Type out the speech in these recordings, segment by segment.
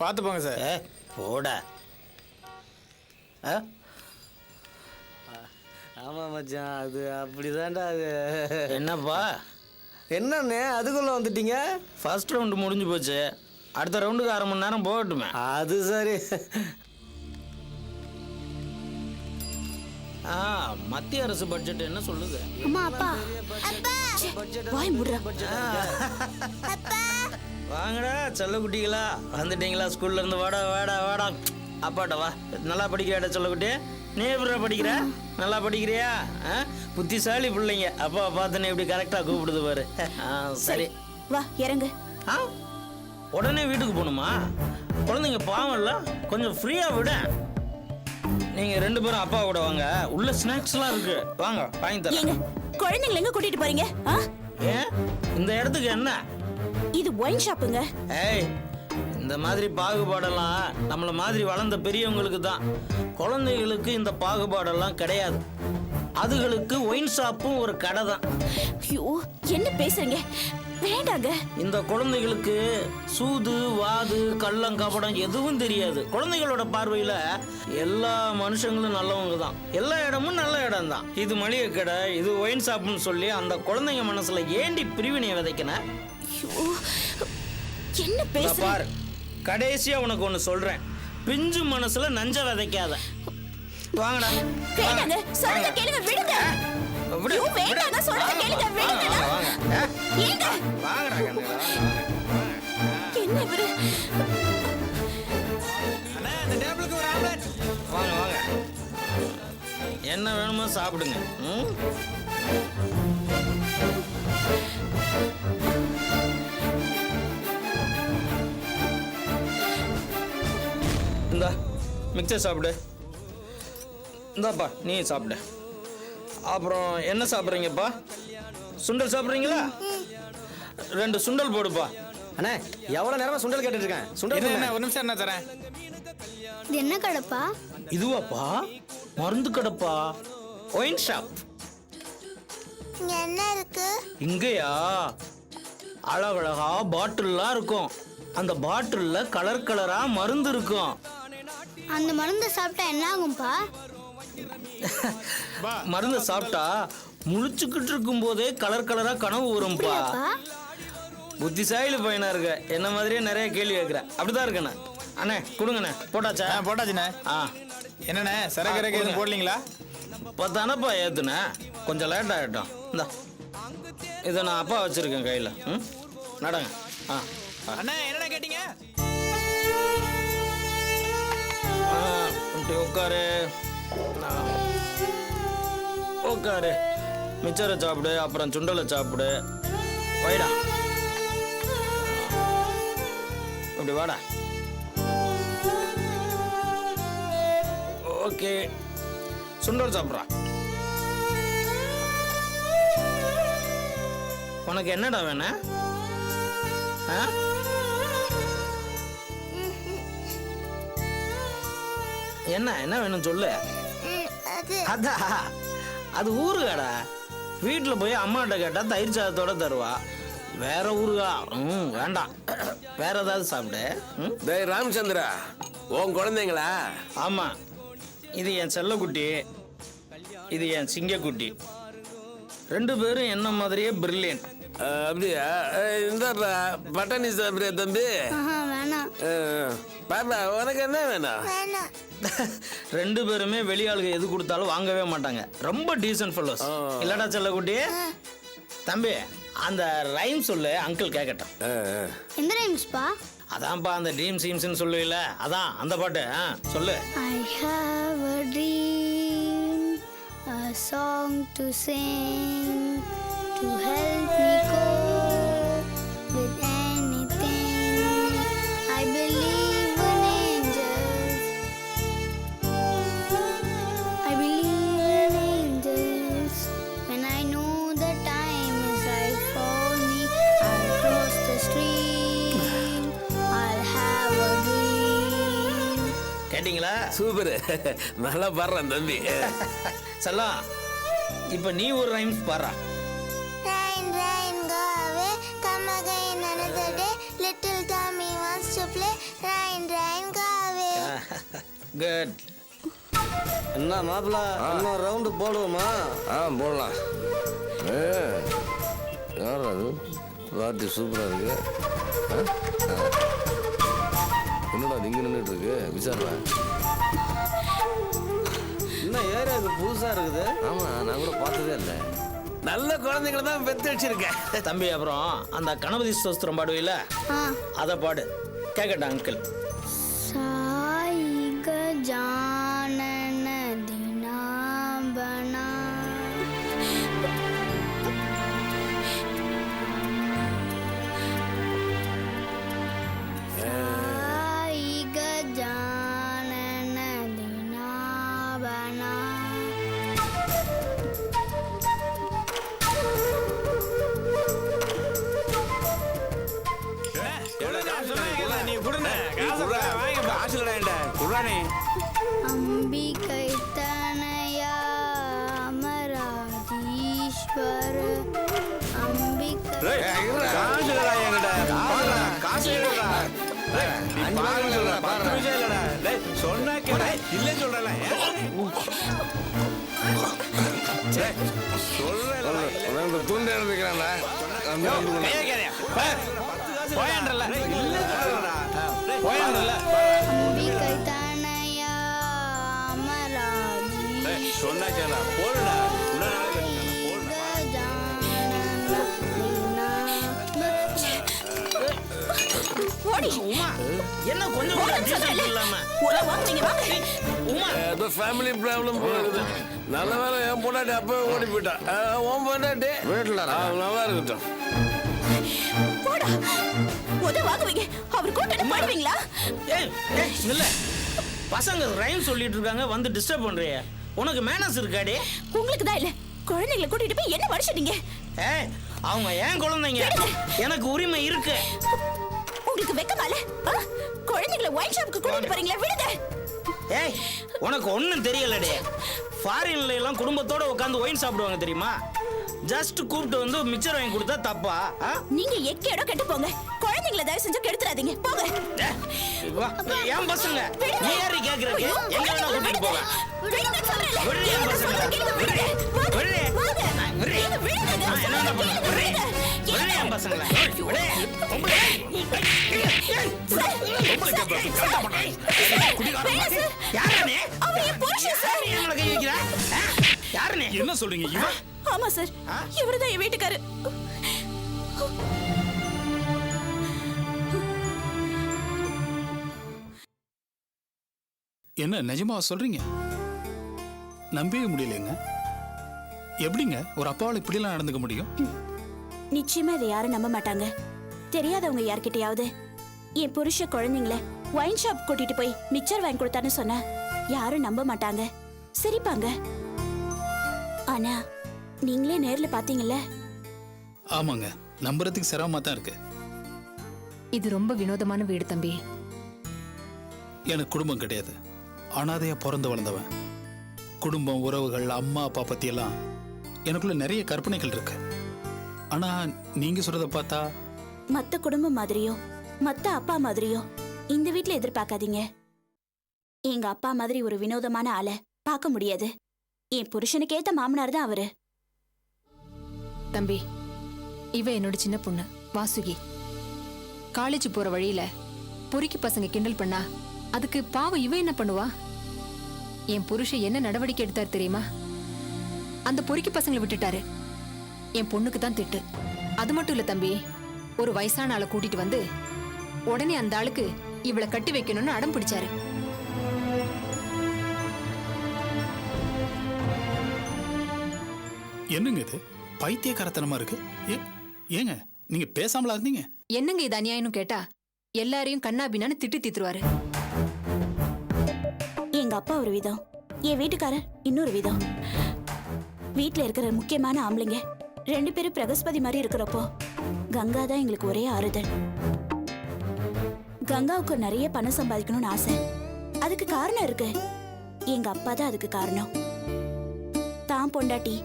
பார்த்து போங்க சார். போடா. ஆமாம் மச்சான், அது அப்படிதான்டா. அது என்னப்பா என்னண்ணே அதுக்குள்ளே வந்துட்டீங்க? ஃபர்ஸ்ட் ரவுண்டு முடிஞ்சு போச்சு, அடுத்த ரவுண்டுக்கு 1/2 மணி நேரம் போகட்டுமே. அது சரி. மத்திய அரசு பட்ஜெட் என்ன சொல்லுது? அம்மா அப்பா வாய் முடுறா. வாங்கடா செல்லக்குட்டிகளா, வந்துட்டீங்களா ஸ்கூல்ல இருந்து? வாடா வாடா வாடா. அப்பாட்ட வா. நல்லா படிக்கிறியாடா செல்லக்குட்டி? நீ எப்படி படிக்கிற? நல்லா படிக்கிறியா? புத்திசாலி பிள்ளைங்க. அப்பா பார்த்துன்னு எப்படி கரெக்டாக கூப்பிடுது பாரு. சரி வா இறங்கு. உடனே வீட்டுக்கு போகணுமா? குழந்தைங்க பாவம் இல்லை, கொஞ்சம் ஃப்ரீயாக விட. நீங்கள் 2 பேரும் அப்பா கூட வாங்க, உள்ள ஸ்நாக்ஸ்லாம் இருக்கு, வாங்க வாங்கி தரேன். குழந்தைங்களை எங்க கூட்டிட்டு போறீங்க? ஏன் இந்த இடத்துக்கு என்ன? இது ஒயின் ஷாப்புங்க. ஏய், இந்த மாதிரி பாகுபாடெல்லாம் நம்மள மாதிரி வளர்ந்த பெரியவங்களுக்கு தான். குழந்தைகளுக்கு இந்த பாகுபாடெல்லாம் கிடையாது. அதுகளுக்கு ஒயின் ஷாப்பும் ஒரு கடை தான். ஐயோ என்ன பேசுறீங்க? வேண்டாங்க. இந்த குழந்தைகளுக்கு சூது வாது கள்ளம் கபடம் எதுவும் தெரியாது. குழந்தைகளோட பார்வையில எல்லா மனுஷங்களும் நல்லவங்க தான், எல்லா இடமும் நல்ல இடம் தான். இது மளிகை கடை, இது ஒயின் ஷாப்னு சொல்லி அந்த குழந்தைங்க மனசுல ஏண்டி பிரிவினை விதைக்கணும்? என்ன பேச பாரு, கடைசியா உனக்கு ஒண்ணு சொல்றேன், பிஞ்சு மனசுல நஞ்ச விதைக்காத. வாங்கடா. வேண்டாங்க, சொல்லுங்க கேளுங்க, விடுங்க. வேண்டாங்க, சொல்லுங்க கேளுங்க, விடுங்க. ஏங்க வாங்கடா கண்ணுங்களா. என்ன இவரு? அண்ணா அந்த டேபிளுக்கு ஒரு ஆம்லெட். வாங்க வாங்க, என்ன வேணுமோ சாப்பிடுங்க. இந்தா மிக்சர் சாப்பிடு. இந்தாப்பா நீ சாப்பிடு. அப்புறம் என்ன சாப்பிட்றீங்கப்பா? சுண்டல் சாப்பிட்றீங்களா? 2 சுண்டல் போடுப்பா. அண்ணே எவ்வளோ நேரமா சுண்டல் கேட்டுட்டு இருக்கேன். சுண்டல் என்ன ஒரு நிமிஷம் என்ன தரேன். இது என்ன கடைப்பா? இதுவாப்பா மருந்து கடைப்பா, ஒயின் ஷாப். இங்க என்ன இருக்கு? இங்கயா அழகழகா பாட்டில்லாம் இருக்கும். அந்த பாட்டில்ல கலர் கலரா மருந்து இருக்கும். அந்த மருந்து சாப்பிட்டா என்ன ஆகும்பா? மருந்து சாப்பிட்டா முழிச்சுக்கிட்டு இருக்கும் போதே கலர் கலரா கனவு வரும்பா. புத்திசாலி பையனா இருக்க, என்ன மாதிரியே நிறைய கேள்வி கேட்குற. அப்படிதான் இருக்கண்ணே. அண்ணே கொடுங்கண்ணே. போட்டாச்சா? போட்டாச்சுண்ணே. என்னண்ணே சரக்கு எதுவும் போடலீங்களா? 10 அணப்பா ஏத்துண்ணே, கொஞ்சம் லேட் ஆகிட்டோம். இந்தா இதை நான் அப்பா வச்சிருக்கேன் கையில். நடங்க. அண்ணா என்னண்ணே கேட்டீங்க? உட்காரு உட்காரு. மிச்சரை சாப்பிடு, அப்புறம் சுண்டலை சாப்பிடு. வைடா, இப்படி வாடா. ஓகே, சுண்டல் சாப்பிட்றா. உனக்கு என்னடா வேணும்? என்ன என்ன வேணும் சொல்லு. அதான் அது ஊறுகாடா. வீட்டில் போய் அம்மாட்ட கேட்டால் தயிர் சாதத்தோட தருவா. வேற ஊறுகா வேண்டாம், வேற ஏதாவது சாப்பிடு. டேய் ராமச்சந்திரா, உன் குழந்தைங்களா? ஆமாம், இது என் செல்லக்குட்டி, இது என் சிங்கக்குட்டி. 2 பேரும் என்ன மாதிரியே பிரில்லியன்ட். அப்படியா? இந்த பட்டாணி சாப்பிட்றியா தம்பி? வேணாம். பாப்பா உனக்கு என்ன வேணும்? 2 பேருமே வெளியாளுங்க எது கொடுத்தாலும் வாங்கவே மாட்டாங்க. ரொம்ப டீசன்ட் ஃபெல்லோஸ். இல்லடா செல்லக்குட்டி? தம்பி அந்த ரைம் சொல்லு, அங்கிள் கேட்கட்டும். எந்த ரைம்ஸ்பா? அதான்ப்பா அந்த ட்ரீம் சீம்ஸ்னு சொல்லுவீல, அதான் அந்த பாட்டு. சொல்லு. I have a dream, a song to sing, to help me cope with anything. I believe in angels, I believe in angels. When I know the time is right for me, I'll cross the stream, I'll have a dream. கேட்டிங்களா? Super, நல்லா பாடுறான் தம்பி. செல்லம், இப்போ நீ ஒரு rhymes பாடுறா. Rain, rain, go away, come again another day. Little Tommy wants to play. Rain, good. என்ன மாப்பிள்ள இன்னும் ரவுண்டு போடுவோமா? போடலாம். யார் அது? பார்ட்டி சூப்பராக இருக்கு. என்னடா இங்கே நின்றுட்டு இருக்கு? விசாரணை. இன்னும் ஏரியாவுக்கு புதுசா இருக்குது. ஆமா, நான் கூட பார்த்ததே இல்லை. நல்ல குழந்தைங்களை தான் பெற்று வச்சிருக்கேன். தம்பி, அப்புறம் அந்த கணபதி ஸ்தோத்திரம் பாடுவீல, அதை பாடு கேட்கட்டா அங்கிள். சாய் கஜானன தினாபனா சாய் கஜானன தினாபனா நீ கொடுங்க காசு வாங்கப்பா. அம்பிகை தனயா அமராதீஸ்வர அம்பிகை காசு இல்லடா. சொன்னா கேள. இல்ல சொல்றல. துண்டு எடுத்துக்கிறான்டா. போயன்றல. இல்ல சொல்றடா. போயன்றல. அம்பிகை தனயா அமராதீஸ்வர சொன்னா கேள. போடுடா. இன்னொரு நாளைக்கு உமா, என்ன கொஞ்சம் கூட டீசன்ட் இல்லாம? உமா, ஏதோ ஃபேமிலி ப்ராப்ளம் போகுது. நல்ல வேலை என் பொண்டாட்டி அப்பவே ஓடி போயிட்டா. உன் பொண்டாட்டி வீட்டில் நல்லா இருக்கட்டும். ஏய், ஏய், இல்ல. பசங்க ரைம் சொல்லிட்டு இருக்காங்க, வந்து டிஸ்டர்ப் பண்றிய. உனக்கு மேனஸ் இருக்காடி? உங்களுக்கு தான் இல்ல. குழந்தைகளை கூட்டிட்டு போய் என்ன மனுஷனீங்க? ஏய், அவங்க ஏன் குழந்தைங்க? எனக்கு உரிமை இருக்கு. உங்களுக்கு வெக்கமால? குழந்தைகளை ஒயின் ஷாப்புக்கு கூட்டிட்டு போறீங்களா? விடுங்க. ஏய், உனக்கு ஒண்ணும் தெரியலடே. ஃபாரின்ல எல்லாம் குடும்பத்தோட உட்கார்ந்து ஒயின் சாப்பிடுவாங்க தெரியுமா? ஜஸ்ட் கூப்பிட்டு வந்து மிக்சர் வாங்கி கொடுத்தா தப்பா? நீங்க எக்கேடோ கெட்டு போங்க. குழந்தைகளை தயவு செஞ்சு கெடுத்துறாதீங்க. போங்க. ஏன் பசங்க நீ யாரு கேக்குறீங்க? எங்க வேணா கூட்டிட்டு போங்க. விடுங்க சொல்றேன்ல. விடுங்க என் பசங்க. விடுங்க. விடுங்க. வாங்க. விடுங்க. விடுங்க. நான் என்ன பண்ண? விடுங்க. விடுங்க என் பசங்கள. விடுங்க. பொம்பளை. யாரு நீ? அவர் என் புருஷன் சார். நீ எங்களை கை வைக்கிற? யாரு நீ? என்ன சொல்றீங்க? இவன் ஆமா சார். இவருதான் என் வீட்டுக்காரு. என்ன நிஜமா சொல்றீங்க? நம்பவே முடியலங்க. எப்படிங்க ஒரு அப்பாவால் இப்படிலாம் நடந்துக்க முடியும்? நிச்சயமா இதை யாரும் நம்ப மாட்டாங்க. தெரியாதவங்க யார்கிட்டயாவது என் புருஷ குழந்தைங்கள ஒயின் ஷாப் கூட்டிட்டு போய் மிக்சர் வாங்கி கொடுத்தான்னு சொன்னா யாரும் நம்ப மாட்டாங்க, சிரிப்பாங்க. ஆனா நீங்களே நேர்ல பாத்தீங்கல்ல. ஆமாங்க, நம்புறதுக்கு சிரமமா தான் இருக்கு. இது ரொம்ப வினோதமான வீடு தம்பி. எனக்கு குடும்பம் கிடையாது. அனாதையா பிறந்து வளர்ந்தவன். குடும்பம், உறவுகள், அம்மா அப்பா பத்தி எல்லாம் எனக்குள்ள நிறைய கற்பனைகள் இருக்கு. ஆனா நீங்க சொல்றத பார்த்தா மத்த குடும்பம் மாதிரியோ மத்த அப்பா மாதிரியோ இந்த வீட்ல எதிர்பார்க்காதீங்க. எங்க அப்பா மாதிரி ஒரு வினோதமான ஆளை பார்க்க முடியாது. என் புருஷனுக்கு ஏத்த மாமனார் தான் அவரு. தம்பி, இவ என்னோட சின்ன பொண்ணு வாசுகி. காலேஜ் போற வழியில பொறுக்கி பசங்க கிண்டல் பண்ணா அதுக்கு பாவம் இவ என்ன பண்ணுவா? என் புருஷன் என்ன நடவடிக்கை எடுத்தார் தெரியுமா? அந்த பொறுக்கி பசங்களை விட்டுட்டாரு. என் பொண்ணுக்கு தான் திட்டு. அது மட்டும் இல்ல தம்பி, ஒரு வயசான ஆளை கூட்டிட்டு வந்து உடனே அந்த ஆளுக்கு இவளை கட்டி வைக்கணும்னு அடம் பிடிச்சாரு. என்னங்க இது பைத்தியக்காரத்தனமா இருக்கு? ஏங்க நீங்க பேசாமலா இருந்தீங்க? என்னங்க இது அநியாயம்னு கேட்டா எல்லாரையும் கண்ணாபின்னான்னு திட்டி தீத்துருவாரு. எங்க அப்பா ஒரு விதம், என் வீட்டுக்காரர் இன்னொரு விதம். வீட்ல இருக்கிற முக்கியமான ஆம்பளைங்க 2 பேரும் பிரகஸ்பதி மாதிரி இருக்கிறப்போ கங்கா தான் எங்களுக்கு ஒரே ஆறுதல். கங்காவுக்கு நிறைய பணம் சம்பாதிக்கணும்னு ஆசை. அதுக்கு காரணம் இருக்கு. எங்க அப்பா தான் அதுக்கு காரணம். தான் பொண்டாட்டி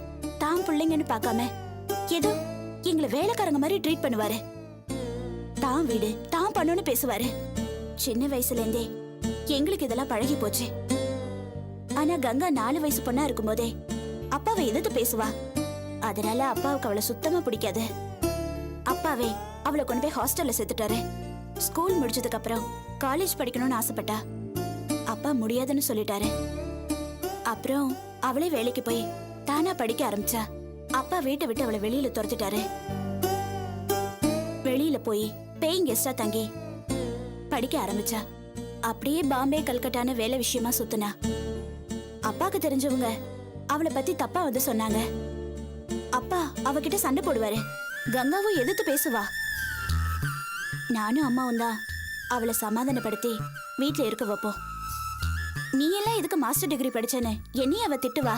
தான் பிள்ளைங்கன்னு பார்க்காம ஏதோ எங்களை வேலைக்காரங்க மாதிரி ட்ரீட் பண்ணுவாரு. தான் வீடு தான் பண்ணணும்னு பேசுவாரு. சின்ன வயசுல இருந்தே எங்களுக்கு இதெல்லாம் பழகி போச்சு. ஆனா கங்கா 4 வயசு பொண்ணா இருக்கும்போதே அப்பாவை எதிர்த்து பேசுவா. அதனால அப்பாவுக்கு அவளை சுத்தமா பிடிக்காது. அப்பாவே அவளை கொண்டு போய் ஹாஸ்டல்ல சேர்த்துட்டாரு. ஸ்கூல் முடிச்சதுக்கு அப்புறம் காலேஜ் படிக்கணும்னு ஆசைப்பட்டா. அப்பா முடியாதுன்னு சொல்லிட்டாரு. அப்புறம் அவளே வேலைக்கு போய் தானா படிக்க ஆரம்பிச்சா. அப்பா வீட்டை விட்டு அவளை வெளியில துரத்திட்டாரு. வெளியில போய் பேயிங் கெஸ்டா தங்கி படிக்க ஆரம்பிச்சா. அப்படியே பாம்பே கல்கட்டான வேலை விஷயமா சுத்துனா. அப்பாக்கு தெரிஞ்சவங்க அவளை பத்தி தப்பா வந்து சொன்னாங்க. அப்பா அவகிட்ட சண்டை போடுவாரு. கங்காவும் எதிர்த்து பேசுவா. நானும் அம்மாவும் தான் அவளை சமாதானப்படுத்தி வீட்டுல இருக்க வைப்போம். நீ எல்லாம் எதுக்கு மாஸ்டர் டிகிரி படிச்சேன்னு என்னையும் அவ திட்டுவா.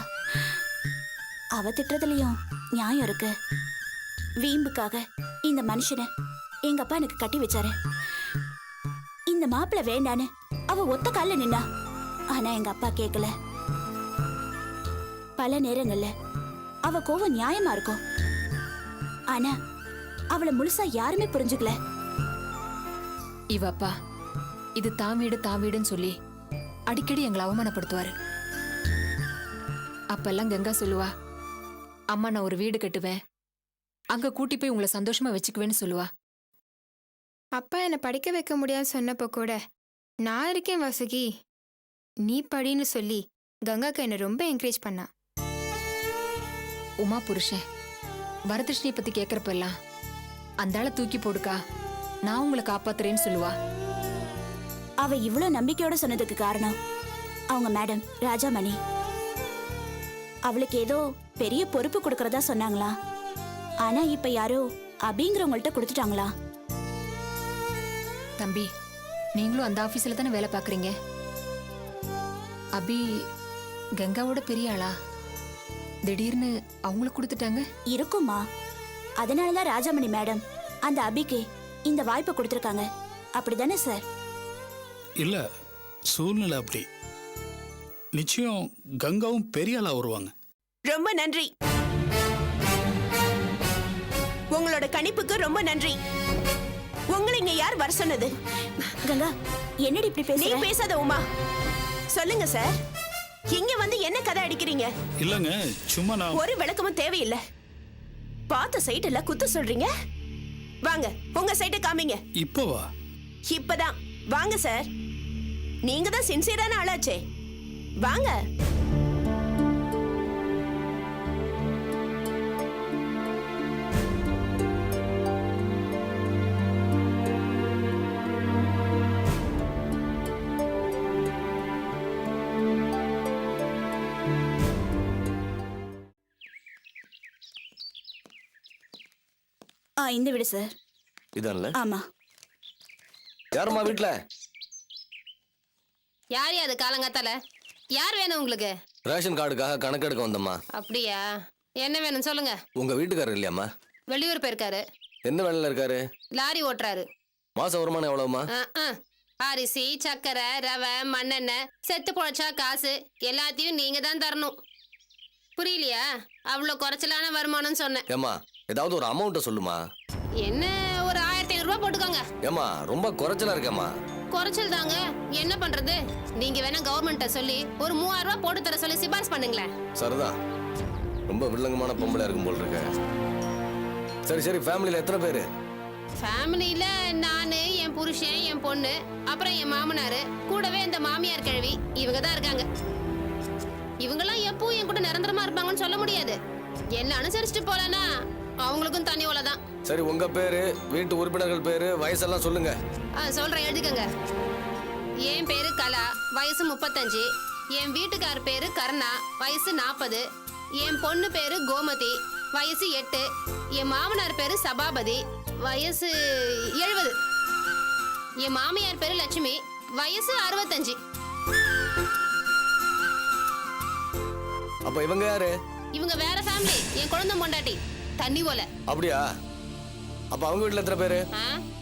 அவ திட்டுறதுலயும் நியாயம் இருக்கு. வீம்புக்காக இந்த மனுஷனை எங்க அப்பா எனக்கு கட்டி வச்சாரு. இந்த மாப்பிள்ள வேண்டான்னு அவ ஒத்த கால்ல நின்னா. ஆனா எங்க அப்பா கேட்கல. பல நேரங்கள்ல அவ கோவம் நியாயமா இருக்கும். ஆனா அவளை முழுசா யாருமே புரிஞ்சுக்கல. இவ அப்பா இது தான் வீடுன்னு சொல்லி அடிக்கடி எங்களை அவமானப்படுத்துவாரு. அப்பெல்லாம் கங்கா சொல்லுவா, அம்மா நான் ஒரு வீடு கட்டுவேன், அங்க கூட்டி போய் உங்களை சந்தோஷமா வச்சுக்குவேன்னு சொல்லுவா. அப்பா என்னை படிக்க வைக்க முடியாதுன்னு சொன்னப்போ கூட நான் இருக்கேன் வாசுகி, நீ படின்னு சொல்லி கங்காக்கு என்னை ரொம்ப என்கரேஜ் பண்ணா. உமா புருஷன் வரதட்சணையை பத்தி கேட்கறப்ப எல்லாம் அந்த ஆளை தூக்கி போடுக்கா, நான் உங்களை காப்பாத்துறேன்னு சொல்லுவா. அவ இவ்வளவு நம்பிக்கையோட சொன்னதுக்கு காரணம் அவங்க மேடம் ராஜாமணி. அவளுக்கு ஏதோ பெரிய பொறுப்பு கொடுக்கறதா சொன்னாங்களா. ஆனா இப்ப யாரோ அபிங்கிறவங்கள்ட்ட கொடுத்துட்டாங்களா. தம்பி, நீங்களும் அந்த ஆபீஸ்ல தானே வேலை பாக்குறீங்க. அபி கங்காவோட பெரிய ஆளா? திடீர்னு அவங்களுக்கு கொடுத்துட்டாங்க இருக்குமா. அதனாலதான் ராஜாமணி மேடம் அந்த அபிக்கு இந்த வாய்ப்பை கொடுத்திருக்காங்க. அப்படிதானே சார்? இல்ல, சூழ்நிலை அப்படி. நிச்சயம் கங்காவும் பெரிய ஆளா வருவாங்க. ரொம்ப நன்றி. உங்களோட கணிப்புக்கு ரொம்ப நன்றி. உங்களை இங்க யார் வர சொன்னது? கங்கா என்னடி இப்படி நீ பேசுற? பேசாத உமா. சொல்லுங்க சார், இங்க வந்து என்ன கதை அடிக்கிறீங்க? இல்லங்க, சும்மா நான் ஒரு விளக்கமும் தேவையில்லை. பார்த்த சைட் எல்லாம் குத்து சொல்றீங்க. வாங்க உங்க சைட்டை காமிங்க. இப்பவா? இப்பதான் வாங்க சார். நீங்க தான் சின்சியரான ஆளாச்சே. வாங்க. இந்த வீடு சார். இதான்ல? ஆமா. யாருமா வீட்டுல? யார் அது காலங்காத்தால? யார் வேணும் உங்களுக்கு? ரேஷன் கார்டுக்காக கணக்கெடுக்க வந்தம்மா. அப்படியா? என்ன வேணும் சொல்லுங்க. உங்க வீட்டுக்காரர் இல்லையாம்மா? வெளியூர் போயிருக்காரு. என்ன வேலையில இருக்காரு? லாரி ஓட்டுறாரு. மாசம் வருமானம் எவ்வளவுமா? அரிசி, சக்கரை, ரவை, மண்ணெண்ணெய், செத்து பொழைச்சா காசு எல்லாத்தையும் நீங்க தான் தரணும். புரியலையா? அவ்வளோ குறைச்சலான வருமானம் சொன்னேன். ஏமா ஏதாவது ஒரு அமௌண்ட்டை சொல்லுமா. என்ன ஒரு 1500 ரூபாய் போட்டுக்கோங்க. ஏமா ரொம்ப குறைச்சலா இருக்கேம்மா. குறைச்சல் தாங்க, என்ன பண்றது? நீங்க வேணா கவர்மெண்ட்ட சொல்லி ஒரு 3000 ரூபாய் போட்டு தர சொல்லி சிபாரிசு பண்ணுங்களேன். சரிதா, ரொம்ப வில்லங்கமான பொம்பளை இருக்கும் போல் இருக்க. சரி சரி, ஃபேமிலியில எத்தனை பேரு? ஃபேமிலியில நானு, என் புருஷன், என் பொண்ணு, அப்புறம் என் மாமனாரு, கூடவே இந்த மாமியார் கிழவி, இவங்க தான் இருக்காங்க. இவங்கெல்லாம் எப்போ என் கூட நிரந்தரமா இருப்பாங்கன்னு சொல்ல முடியாது. என்ன அனுசரிச்சுட்டு போலனா அவங்களுக்கும் தனி ஓலை தான். சரி, உங்க பேரு, வீட்டு உறுப்பினர்கள் பேரு, வயசெல்லாம் சொல்லுங்க. சொல்றேன், எழுதிக்கங்க. என் பேரு கலா, வயசு 35. என் வீட்டுக்கார் பேரு கருணா, வயசு 40. என் பொண்ணு பேரு கோமதி, வயசு 8. என் மாமனார் பேரு சபாபதி, வயசு 70. என் மாமியார் பேரு லட்சுமி, வயசு 65. அப்ப இவங்க யாரு? இவங்க வேற ஃபேமிலி, என் குழந்தை பொண்டாட்டி, தண்ணி ஓலை. அப்படியா? அப்ப அவங்க வீட்டுல எத்தனை பேரு?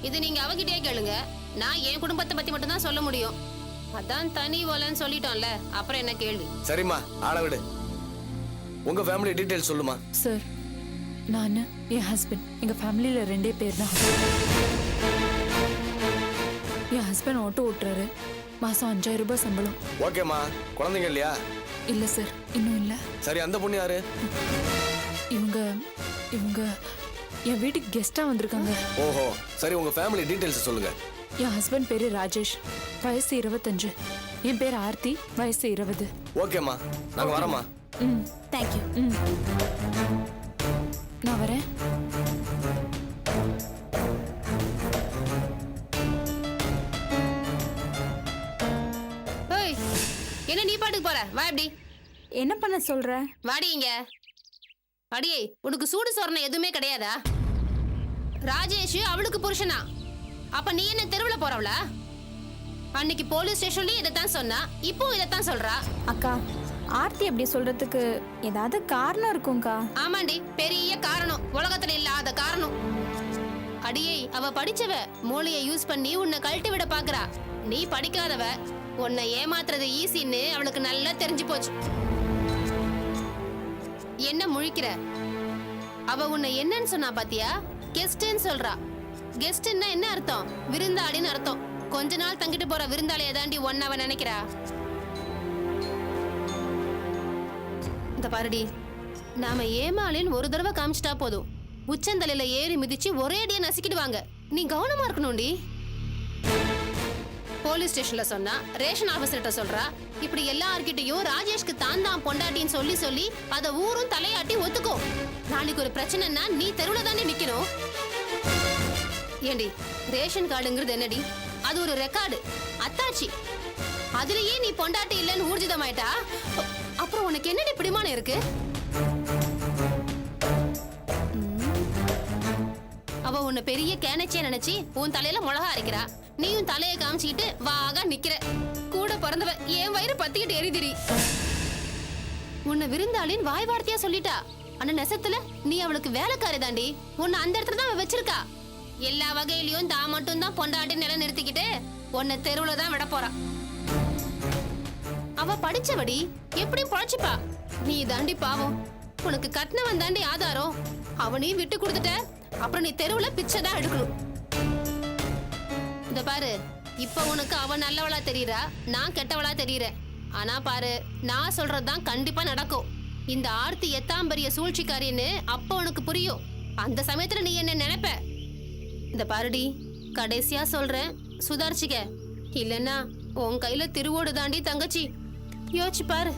இது நீங்க அவகிட்டே கேளுங்க. நான் என் குடும்பத்தை பத்தி மட்டும் தான் சொல்ல முடியும். அதான் தனி ஓலைன்னு சொல்லிட்டோம்ல, அப்புறம் என்ன கேள்வி? சரிம்மா, ஆள விடு. உங்க ஃபேமிலி டீடைல்ஸ் சொல்லுமா. சார், நான் என் ஹஸ்பண்ட், எங்க ஃபேமிலியில 2 பேர் தான். என் ஹஸ்பண்ட் ஆட்டோ ஓட்டுறாரு. மாசம் 5000 ரூபாய் சம்பளம். ஓகேம்மா. குழந்தைங்க இல்லையா? இல்ல சார், இன்னும் இல்ல. சரி அந்த பொண்ணு யாரு? இவங்க இவங்க என் வீட்டுக்கு கெஸ்டா வந்திருக்காங்க. ஓஹோ, சரி உங்க ஃபேமிலி டீடைல்ஸ் சொல்லுங்க. என் ஹஸ்பண்ட் பேரு ராஜேஷ், வயசு 25. என் பேர் ஆர்த்தி, வயசு 20. ஓகேம்மா, நாங்க வரோம்மா. தேங்க்யூ. நான் வரேன். ஓய், என்ன நீ பாட்டுக்கு போற? வா எப்படி? என்ன பண்ண சொல்ற? வாடி இங்க. அடியே, உனக்கு சூடு சொரணை எதுவுமே கிடையாதா? ராஜேஷ் அவளுக்கு புருஷனா? அப்ப நீ என்ன தெருவுல போறவளா? அன்னைக்கு போலீஸ் ஸ்டேஷன்லயும் இதைத்தான் சொன்னா, இப்போ இதைத்தான் சொல்றா. அக்கா, ஆர்த்தி அப்படி சொல்றதுக்கு ஏதாவது காரணம் இருக்கும்க்கா. ஆமாண்டி, பெரிய காரணம், உலகத்துல இல்லாத காரணம். அடியே, அவ படிச்சவ, மூளையை யூஸ் பண்ணி உன்னை கழட்டி விட பாக்குறா. நீ படிக்காதவ, உன்னை ஏமாத்துறது ஈஸின்னு அவளுக்கு நல்லா தெரிஞ்சு போச்சு. என்ன முழிக்கிற? அவ உன்னை என்னன்னு சொன்னா பாத்தியா? கெஸ்ட்ன்னு சொல்றா. கெஸ்ட்னா என்ன அர்த்தம்? விருந்தாளின்னு அர்த்தம். கொஞ்ச நாள் தங்கிட்டு போற விருந்தாளியை தாண்டி ஒன்னு அவ நினைக்கிறா. இந்த பாருடி, நாம ஏமாளின்னு ஒரு தடவை காமிச்சிட்டா போதும், உச்சந்தலையில ஏறி மிதிச்சு ஒரே அடியா நசுக்கிடுவாங்க. நீ கவனமா இருக்கணும்டி. போலீஸ் ஸ்டேஷன்ல சொன்னா, ரேஷன் ஆபீசர்கிட்ட சொல்றா, இப்படி எல்லார்கிட்டயும் ராஜேஷ்க்கு தான் பொண்டாட்டின்னு சொல்லி சொல்லி அத ஊரும் தலையாட்டி ஒத்துக்கோ. நாளைக்கு ஒரு பிரச்சனைன்னா நீ தெருவுல தானே நிக்கணும். ஏண்டி, ரேஷன் கார்டுங்கிறது என்னடி? அது ஒரு ரெக்கார்டு, அத்தாச்சி. அதுலயே நீ பொண்டாட்டி இல்லைன்னு ஊர்ஜிதமாயிட்டா அப்புறம் உனக்கு என்னடி பிடிமானம் இருக்கு? அவ உன்னை பெரிய கேனச்சியா நினைச்சு உன் தலையில மிளகா அரைக்கிறா. நீயும் தலையை காமிச்சுக்கிட்டு வாகா நிக்கிற. கூட பிறந்தவ என் வயிறு பத்திக்கிட்டு எரிதிரி. உன்னை விருந்தாளின் வாய் வார்த்தையா சொல்லிட்டா. ஆனா நெசத்துல நீ அவளுக்கு வேலைக்காரி தாண்டி. உன்னை அந்த இடத்துல தான் வச்சிருக்கா. எல்லா வகையிலயும் தான் மட்டும் தான் பொண்டாட்டி நிலை நிறுத்திக்கிட்டு உன்னை தெருவுல தான் விட போறா. அவ படிச்சவடி, எப்படி பொழைச்சுப்பா? நீ தாண்டி பாவம். உனக்கு கட்டினவன் தாண்டி ஆதாரம். அவனையும் விட்டு கொடுத்துட்ட, அப்புறம் நீ தெருவுல பிச்சை தான் எடுக்கணும். இந்த பாரு, இப்ப உனக்கு அவ நல்லவளா தெரியறா, நான் கெட்டவளா தெரியறேன். ஆனா பாரு, நான் சொல்றதுதான் கண்டிப்பா நடக்கும். இந்த ஆர்த்தி எத்தாம் பெரிய சூழ்ச்சிக்காரின்னு அப்ப உனக்கு புரியும். அந்த சமயத்துல நீ என்ன நினைப்ப? இந்த பாருடி, கடைசியா சொல்றேன், சுதாரிச்சுக்க. இல்லன்னா உன் கையில திருவோடு தாண்டி தங்கச்சி. யோசிச்சு பாரு.